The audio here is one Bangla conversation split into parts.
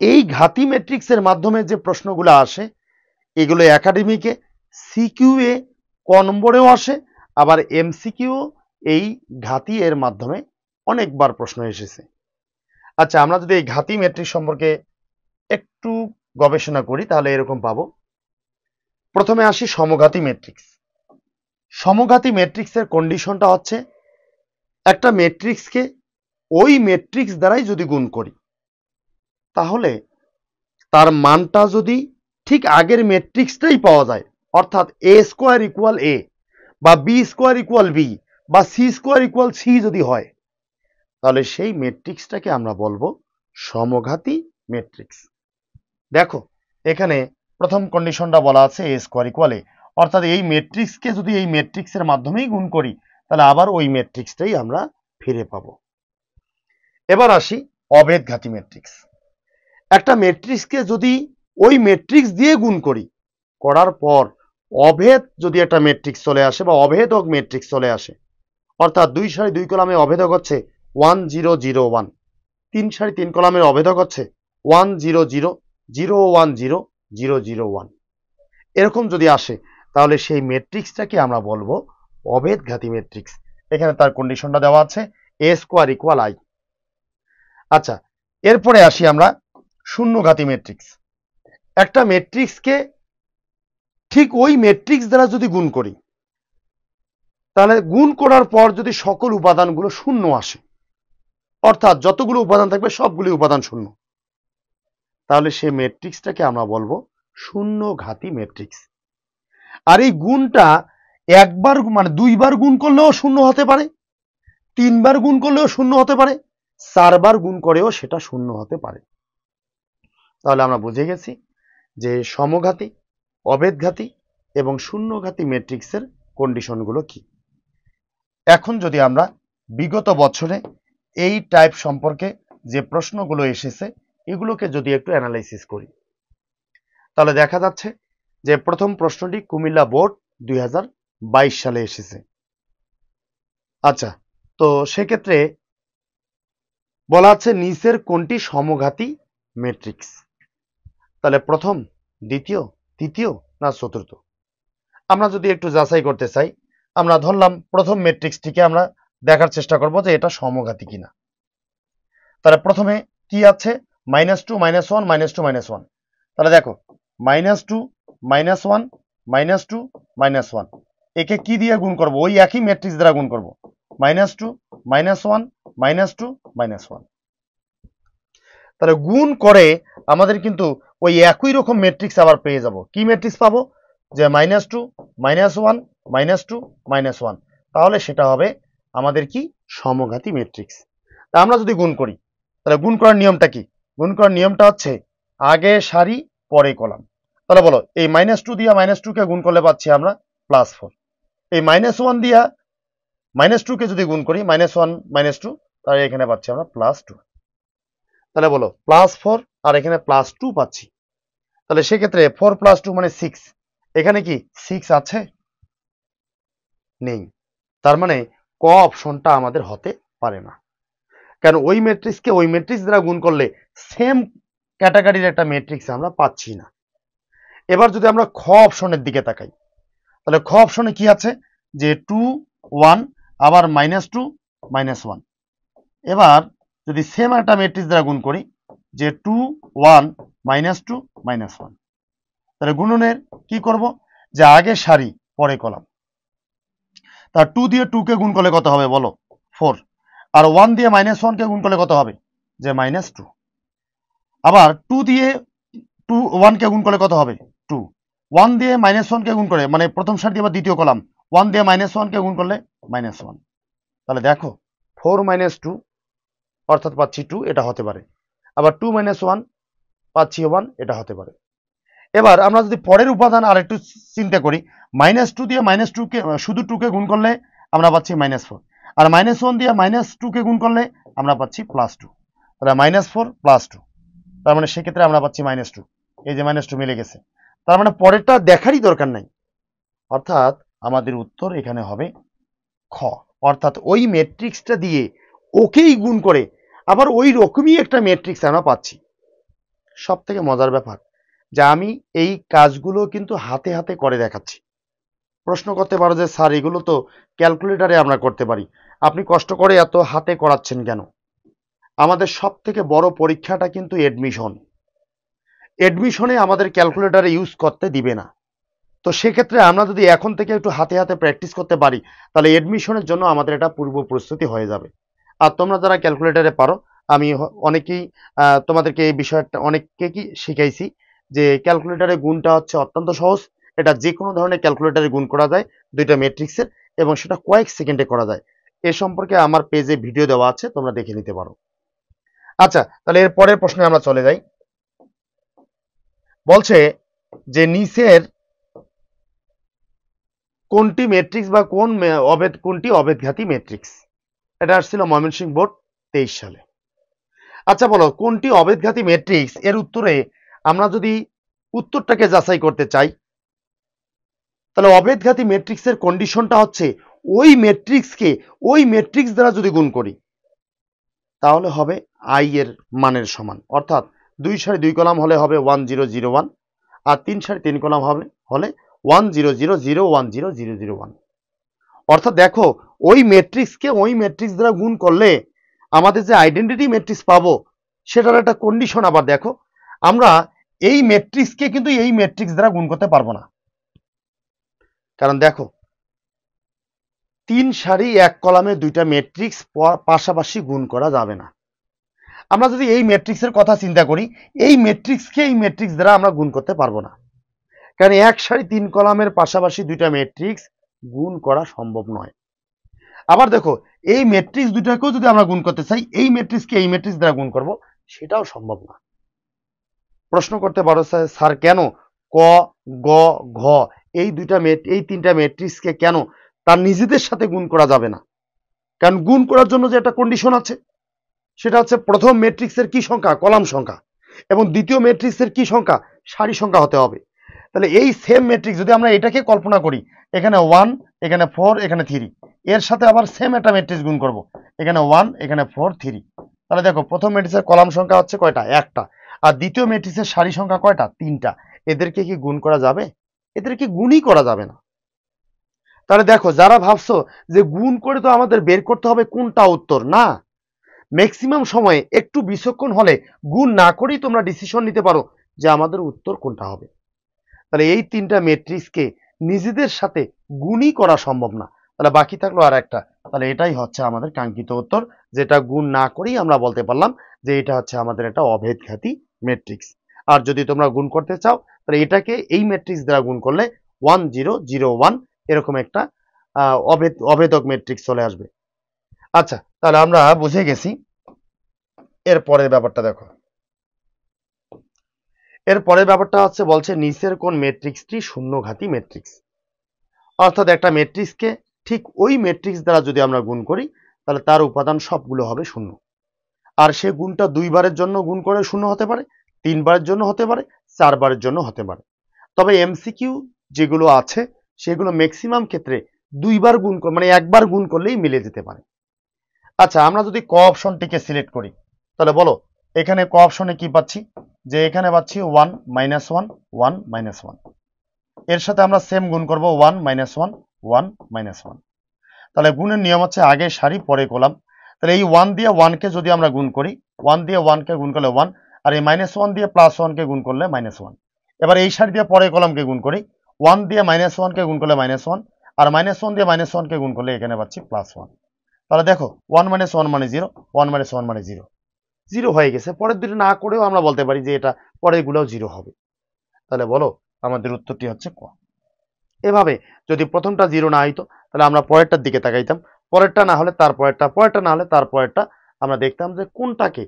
এই ঘাতি ম্যাট্রিক্সের মাধ্যমে যে প্রশ্নগুলো আসে এগুলো একাডেমিকে সিকিউ এ ক নম্বরেও আসে, আবার এমসিকিউ এই ঘাতি এর মাধ্যমে অনেকবার প্রশ্ন এসেছে। আচ্ছা, আমরা যদি এই ঘাতি ম্যাট্রিক্স সম্পর্কে একটু গবেষণা করি তাহলে এরকম পাবো। প্রথমে আসি সমঘাতি ম্যাট্রিক্স। সমঘাতি ম্যাট্রিক্সের কন্ডিশনটা হচ্ছে একটা ম্যাট্রিক্সকে ওই ম্যাট্রিক্স দ্বারাই যদি গুণ করি তাহলে তার মানটা যদি ঠিক আগের ম্যাট্রিক্সটাই পাওয়া যায়, অর্থাৎ এ স্কোয়ার ইকুয়াল এ বা বি স্কোয়ার ইকুয়াল বি বা সি স্কোয়ার ইকুয়াল সি যদি হয়, তাহলে সেই ম্যাট্রিক্সটাকে আমরা বলবো সমঘাতি ম্যাট্রিক্স। দেখো এখানে প্রথম কন্ডিশনটা বলা আছে এ স্কোয়ার ইকুয়াল এ, অর্থাৎ এই ম্যাট্রিক্সকে যদি এই ম্যাট্রিক্সের মাধ্যমেই গুণ করি তাহলে আবার ওই ম্যাট্রিক্সটাই আমরা ফিরে পাবো। এবার আসি অভেদঘাতী ম্যাট্রিক্স। একটা ম্যাট্রিক্সকে যদি ওই ম্যাট্রিক্স দিয়ে গুণ করি, করার পর অভেদ যদি একটা ম্যাট্রিক্স চলে আসে বা অভেদক ম্যাট্রিক্স চলে আসে, অর্থাৎ 2 সারি 2 কলামে অভেদক হচ্ছে 1 0 0 1, 3 সারি 3 কলামের অভেদক হচ্ছে 1 0 0 0 1 0 0 0 1, এরকম যদি আসে তাহলে সেই ম্যাট্রিক্সটাকে আমরা বলবো অভেদঘাতী ম্যাট্রিক্স। এখানে তার কন্ডিশনটা দেওয়া আছে এ স্কোয়ার ইকুয়াল আই। আচ্ছা, এরপরে আসি আমরা শূন্যঘাতী ম্যাট্রিক্স। একটা ম্যাট্রিক্সকে ঠিক ওই ম্যাট্রিক্স দ্বারা যদি গুণ করি তাহলে গুণ করার পর যদি সকল উপাদানগুলো শূন্য আসে, অর্থাৎ যতগুলো উপাদান থাকবে সবগুলি উপাদান শূন্য, তাহলে সেই ম্যাট্রিক্সটাকে আমরা বলবো শূন্যঘাতী ম্যাট্রিক্স। আর এই গুণটা একবার মানে 2 বার গুণ করলেও শূন্য হতে পারে, 3 বার গুণ করলেও শূন্য হতে পারে, 4 বার গুণ করেও সেটা শূন্য হতে পারে। তাহলে আমরা বুঝে গেছি যে সমঘাতী, অভেদঘাতী এবং শূন্যঘাতী ম্যাট্রিক্সের কন্ডিশনগুলো কি। এখন যদি আমরা বিগত বছরে এই টাইপ সম্পর্কে যে প্রশ্নগুলো এসেছে এগুলোকে যদি একটু অ্যানালাইসিস করি তাহলে দেখা যাচ্ছে যে প্রথম প্রশ্নটি কুমিল্লা বোর্ড 2022 সালে এসেছে। আচ্ছা, তো সেক্ষেত্রে বলা আছে নিচের কোনটি সমঘাতী ম্যাট্রিক্স। তাহলে প্রথম, দ্বিতীয়, তৃতীয় না চতুর্থ? আমরা যদি একটু যাচাই করতে চাই, আমরা ধরলাম প্রথম ম্যাট্রিক্সটিকে আমরা দেখার চেষ্টা করব যে এটা সমঘাতী কিনা। তাহলে প্রথমে কি আছে, -2 -1 -2 -1। তাহলে দেখো -2 -1 -2 -1, একে কি দিয়ে গুণ করব? ওই একই ম্যাট্রিক্স দ্বারা গুণ করব, -2 -1 -2 -1। তাহলে গুণ করে আমাদের কিন্তু ওই একই রকম ম্যাট্রিক্স আবার পেয়ে যাব। কি ম্যাট্রিক্স পাবো? যে -2 -1 -2 -1, তাহলে সেটা হবে আমাদের কি সমঘাতী ম্যাট্রিক্স। তা আমরা যদি গুণ করি তাহলে গুণ করার নিয়মটা কি? গুণ করার নিয়মটা হচ্ছে আগে সারি পরে কলাম। তাহলে বলো এই -2 দিয়ে -2 কে গুণ করলে পাচ্ছি আমরা +4। এই -1 দিয়া -2 কে যদি গুণ করি -1 -2, তাহলে এখানে পাচ্ছি আমরা +2। তাহলে বলো +4 আর এখানে +2 পাচ্ছি। তাহলে সেক্ষেত্রে 4 + 2 মানে 6, এখানে কি 6 আছে? নেই। তার মানে ক অপশনটা আমাদের হতে পারে না, কারণ ওই ম্যাট্রিক্সকে ওই ম্যাট্রিক্স দ্বারা গুণ করলে সেম ক্যাটাগরির একটা ম্যাট্রিক্স আমরা পাচ্ছি না। এবার যদি আমরা খ অপশনের দিকে তাকাই তাহলে খ অপশনে কি আছে যে 2 1 আবার -2 -1। এবার যদি সেম একটা ম্যাট্রিক্স দ্বারা গুণ করি যে 2 1 -2 -1, তাহলে গুণনের কি করব যে আগে সারি পরে কলাম। তার 2 দিয়ে 2 কে গুণ করলে কত হবে বলো? 4। আর 1 দিয়ে -1 কে গুণ করলে কত হবে? যে -2। আবার 2 দিয়ে 1 কে গুণ করলে কত হবে? 2। 1 দিয়ে -1 কে গুণ করে মানে প্রথম সারি দিয়ে আবার দ্বিতীয় কলাম 1 দিয়ে -1 কে গুণ করলে -1। তাহলে দেখো 4 - 2 অর্থাৎ পাচ্ছি 2, এটা হতে পারে। আবার 2 - 1 পাচ্ছি 1, এটা হতে পারে। এবার আমরা যদি পরের উপাদান আর একটু চিন্তা করি, -2 দিয়ে -2 কে শুধু 2 কে গুণ করলে আমরা পাচ্ছি -4, আর -1 দিয়ে -2 কে গুণ করলে আমরা পাচ্ছি +2। তাহলে -4 +2, তার মানে সেক্ষেত্রে আমরা পাচ্ছি -2। এই যে -2 মিলে গেছে, তার মানে পরেরটা দেখারই দরকার নাই, অর্থাৎ আমাদের উত্তর এখানে হবে খ। অর্থাৎ ওই ম্যাট্রিক্সটা দিয়ে ওকেই গুণ করে আবার ওই রকমই একটা ম্যাট্রিক্স আমরা পাচ্ছি। সব থেকে মজার ব্যাপার যে আমি এই কাজগুলো কিন্তু হাতে হাতে করে দেখাচ্ছি। প্রশ্ন করতে পারো যে স্যার এগুলো তো ক্যালকুলেটরে আমরা করতে পারি, আপনি কষ্ট করে এত হাতে করাচ্ছেন কেন? আমাদের সব থেকে বড় পরীক্ষাটা কিন্তু এডমিশনে আমাদের ক্যালকুলেটরে ইউজ করতে দিবে না। তো সেক্ষেত্রে আমরা যদি এখন থেকে একটু হাতে হাতে প্র্যাকটিস করতে পারি তাহলে এডমিশনের জন্য আমাদের এটা পূর্ব প্রস্তুতি হয়ে যাবে। আর তোমরা যারা ক্যালকুলেটরে পারো, আমি অনেকেই তোমাদেরকে এই বিষয়টা অনেককে কি শিখাইছি যে ক্যালকুলেটরে গুণটা হচ্ছে অত্যন্ত সহজ। এটা যে কোনো ধরনের ক্যালকুলেটরে গুণ করা যায় দুইটা ম্যাট্রিক্সের, এবং সেটা কয়েক সেকেন্ডে করা যায়। এ সম্পর্কে আমার পেজে ভিডিও দেওয়া আছে, তোমরা দেখে নিতে পারো। আচ্ছা, তাহলে এর পরের প্রশ্নে আমরা চলে যাই। বলছে যে নিচের কোনটি ম্যাট্রিক্স বা কোনটি অবেদঘাতী ম্যাট্রিক্স? এটা আসছিল ময়মনসিংহ বোর্ড 23 সালে। আচ্ছা বলো, কোনটি অবেদঘাতী ম্যাট্রিক্স এর উত্তরে আমরা যদি উত্তরটাকে যাচাই করতে চাই তাহলে অবেদঘাতী ম্যাট্রিক্সের কন্ডিশনটা হচ্ছে ওই ম্যাট্রিক্স দ্বারা যদি গুণ করি তাহলে হবে আই এর মানের সমান, অর্থাৎ 2 সারি 2 কলাম হলে হবে 1001, আর 3 সারি 3 কলাম হলে 1000010001। অর্থাৎ দেখো ওই ম্যাট্রিক্স দ্বারা গুণ করলে আমাদের যে আইডেন্টিটি ম্যাট্রিক্স পাবো সেটার একটা কন্ডিশন। আবার দেখো আমরা এই ম্যাট্রিক্সকে কিন্তু এই ম্যাট্রিক্স দ্বারা গুণ করতে পারবো না, কারণ দেখো 3 সারি 1 কলামে দুইটা ম্যাট্রিক্স পাশাপাশি গুণ করা যাবে না। আমরা যদি এই ম্যাট্রিক্সের কথা চিন্তা করি, এই ম্যাট্রিক্সকে এই ম্যাট্রিক্স দ্বারা আমরা গুণ করতে পারবো না, কারণ 1 সারি 3 কলামের পাশাপাশি দুইটা ম্যাট্রিক্স গুণ করা সম্ভব নয়। আবার দেখো এই ম্যাট্রিক্স দুটাকেও যদি আমরা গুণ করতে চাই, এই ম্যাট্রিক্সকে এই ম্যাট্রিক্স দ্বারা গুণ করব, সেটাও সম্ভব না। প্রশ্ন করতে পারো স্যার কেন ক, গ, ঘ এই তিনটা ম্যাট্রিক্সকে কেন তার নিজেদের সাথে গুণ করা যাবে না? কারণ গুণ করার জন্য যে একটা কন্ডিশন আছে, সেটা হচ্ছে প্রথম ম্যাট্রিক্সের কি সংখ্যা, কলাম সংখ্যা, এবং দ্বিতীয় ম্যাট্রিক্সের কি সংখ্যা, সারি সংখ্যা হতে হবে। তাহলে এই সেম ম্যাট্রিক্স যদি আমরা এটাকে কল্পনা করি, এখানে 1, এখানে 4, এখানে 3, এর সাথে আবার সেম একটা ম্যাট্রিক্স গুণ করব, এখানে 1, এখানে 4, 3, তাহলে দেখো প্রথম ম্যাট্রিক্সের কলাম সংখ্যা হচ্ছে কয়টা, একটা, আর দ্বিতীয় ম্যাট্রিক্সের সারি সংখ্যা কয়টা, তিনটা। এদেরকে কি গুণ করা যাবে? এদেরকে গুণই করা যাবে না। তাহলে দেখো যারা ভাবছো যে গুণ করে তো আমাদের বের করতে হবে কোনটা উত্তর, না, ম্যাক্সিমাম সময়ে একটু বিচক্ষণ হলে গুণ না করেই তোমরা ডিসিশন নিতে পারো যে আমাদের উত্তর কোনটা হবে। তাহলে এই তিনটা ম্যাট্রিক্সকে নিজেদের সাথে গুণই করা সম্ভব না, তাহলে বাকি থাকলো আর একটা। তাহলে এটাই হচ্ছে আমাদের কাঙ্ক্ষিত উত্তর, যেটা গুণ না করেই আমরা বলতে পারলাম যে এটা হচ্ছে আমাদের একটা অভেদঘাতী ম্যাট্রিক্স। আর যদি তোমরা গুণ করতে চাও তাহলে এটাকে এই ম্যাট্রিক্স দ্বারা গুণ করলে 1001 এরকম একটা অভেদক ম্যাট্রিক্স চলে আসবে। আচ্ছা, তাহলে আমরা বুঝে গেছি। এর পরের ব্যাপারটা দেখো, এর পরের ব্যাপারটা হচ্ছে বলছে নিচের কোন ম্যাট্রিক্সটি শূন্যঘাতী ম্যাট্রিক্স? অর্থাৎ একটা ম্যাট্রিক্সকে ঠিক ওই ম্যাট্রিক্স দ্বারা যদি আমরা গুণ করি তাহলে তার উপাদান সবগুলো হবে শূন্য, আর সে গুণটা 2 বারের জন্য গুণ করে শূন্য হতে পারে, 3 বারের জন্য হতে পারে, 4 বারের জন্য হতে পারে। তবে এমসিকিউ যেগুলো আছে সেগুলো ম্যাক্সিমাম ক্ষেত্রে 2 বার গুণ মানে একবার গুণ করলেই মিলে যেতে পারে। আচ্ছা, আমরা যদি ক অপশনটিকে সিলেক্ট করি তাহলে বলো এখানে ক অপশনে কি পাচ্ছি, যে এখানে পাচ্ছি 1 -1 1 -1, এর সাথে আমরা সেম গুণ করব 1 -1 1 -1। তাহলে গুণের নিয়ম হচ্ছে আগে সারি পরে কলাম। তাহলে এই 1 দিয়ে 1 কে যদি আমরা গুণ করি, 1 দিয়ে 1 কে গুণ করলে 1, আর এই -1 দিয়ে +1 কে গুণ করলে -1। এবার এই সারি দিয়ে পরে কলামকে গুণ করি, 1 দিয়ে -1 কে গুণ করলে -1, আর -1 দিয়ে -1 কে গুণ করলে এখানে পাচ্ছি +1। তাহলে দেখো 1 - 1 মানে 0, 1 - 1 মানে 0, 0 হয়ে গেছে। পরের দুটো না করেও আমরা বলতে পারি যে এটা পরের গুলোও 0 হবে। তাহলে বলো আমাদের উত্তরটি হচ্ছে ক। এভাবে যদি প্রথমটা 0 না হইতো তাহলে আমরা পরেরটার দিকে তাকাইতাম, পরেরটা না হলে তার পরেরটা, পরেরটা না হলে তার পরেরটা, আমরা দেখতাম যে কোনটাকে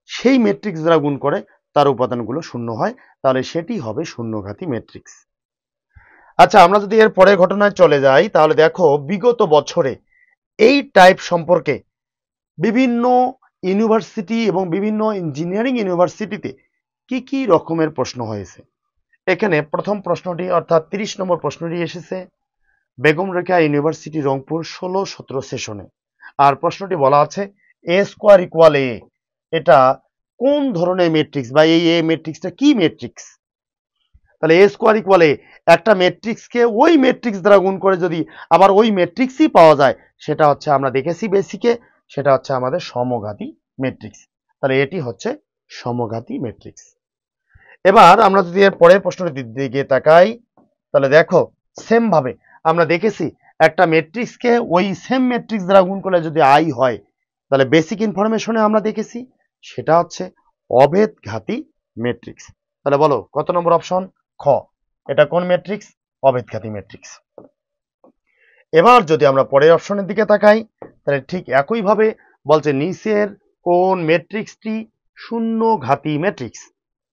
সেই ম্যাট্রিক্স দ্বারা গুণ করে তার উপাদানগুলো শূন্য হয়, তাহলে সেটি হবে শূন্যঘাতী ম্যাট্রিক্স। আচ্ছা, আমরা যদি এর পরের ঘটনায় চলে যাই তাহলে দেখো বিগত বছরে এই টাইপ সম্পর্কে বিভিন্ন ইউনিভার্সিটি এবং বিভিন্ন ইঞ্জিনিয়ারিং ইউনিভার্সিটিতে কি কি রকমের প্রশ্ন হয়েছে। এখানে প্রথম প্রশ্নটি অর্থাৎ 30 নম্বর প্রশ্নটি এসেছে বেগম রেখা ইউনিভার্সিটি রংপুর 16-17 সেশনে। আর প্রশ্নটি বলা আছে a² = a, এটা কোন ধরনের ম্যাট্রিক্স বা এই এ ম্যাট্রিক্সটা কি ম্যাট্রিক্স। তাহলে এ স্কোয়ার ইকুয়াল এ, একটা ম্যাট্রিক্সকে ওই ম্যাট্রিক্স দ্বারা গুণ করে যদি আবার ওই ম্যাট্রিক্সই পাওয়া যায়, সেটা হচ্ছে আমরা দেখেছি বেসিকে, সেটা হচ্ছে আমাদের সমঘাতী ম্যাট্রিক্স। তাহলে এটি হচ্ছে সমঘাতী ম্যাট্রিক্স। এবার আমরা যদি এর পরের প্রশ্নটির দিকে তাকাই, তাহলে দেখো সেম ভাবে আমরা দেখেছি একটা ম্যাট্রিক্সকে ওই সেম ম্যাট্রিক্স দ্বারা গুণ করলে যদি আই হয়, তাহলে বেসিক ইনফরমেশনে আমরা দেখেছি সেটা হচ্ছে অভেদঘাতী ম্যাট্রিক্স। তাহলে বলো কত নম্বর অপশন? খ। এটা কোন ম্যাট্রিক্স? অভেদঘাতী ম্যাট্রিক্স। এবার যদি আমরা পরের অপশনের দিকে তাকাই, তাহলে ঠিক একইভাবে বলছে নিচের কোন ম্যাট্রিক্সটি শূন্যঘাতী ম্যাট্রিক্স।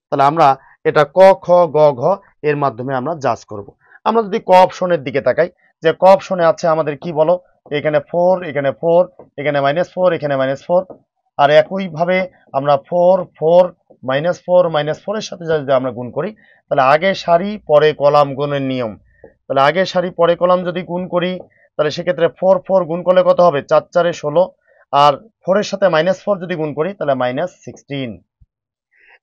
তাহলে আমরা এটা ক, খ, গ, ঘ এর মাধ্যমে আমরা জাজ করব। আমরা যদি ক অপশনের দিকে তাকাই, যে ক অপশনে আছে আমাদের কি বলো, এখানে 4, এখানে 4, এখানে -4, এখানে -4, আর একইভাবে আমরা 4, 4, -4, -4 এর সাথে যদি আমরা গুণ করি, তাহলে আগে সারি পরে কলাম গুণের নিয়ম। তাহলে আগে সারি পরে কলাম যদি গুণ করি, তাহলে সেক্ষেত্রে 4, 4 গুণ করলে কত হবে? 4, 4 এ 16, আর 4 এর সাথে -4 যদি গুণ করি তাহলে -16।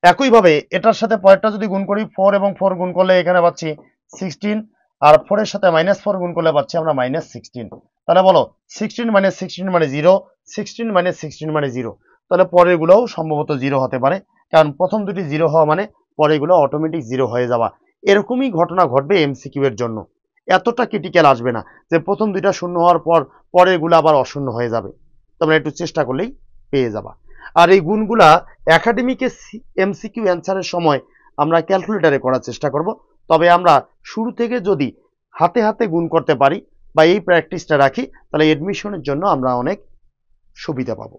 একইভাবে এটার সাথে পরেরটা যদি গুণ করি, 4 এবং 4 গুণ করলে এখানে পাচ্ছি 16, আর 4 এর সাথে -4 গুণ করলে পাচ্ছি আমরা -16। তাহলে বলো 16 - 16 মানে 0, 16 - 16 মানে 0। তাহলে পরেরগুলোও সম্ভবত 0 হতে পারে, কারণ প্রথম দুটি 0 হওয়া মানে পরেরগুলো অটোমেটিক 0 হয়ে যাওয়া। এরকমই ঘটনা ঘটবে এমসিকিউ এর জন্য। এতটা ক্রিটিক্যাল আসবে না যে প্রথম দুইটা শূন্য হওয়ার পর পরেরগুলো আবার অশূন্য হয়ে যাবে। তোমরা একটু চেষ্টা করলেই পেয়ে যাবা। আর এই গুণগুলা একাডেমিকে এমসিকিউ অ্যান্সারের সময় আমরা ক্যালকুলেটরে করার চেষ্টা করব। তবে আমরা শুরু থেকে যদি হাতে হাতে গুণ করতে পারি বা এই প্র্যাকটিসটা রাখি, তাহলে এডমিশনের জন্য আমরা অনেক সুবিধা পাবো।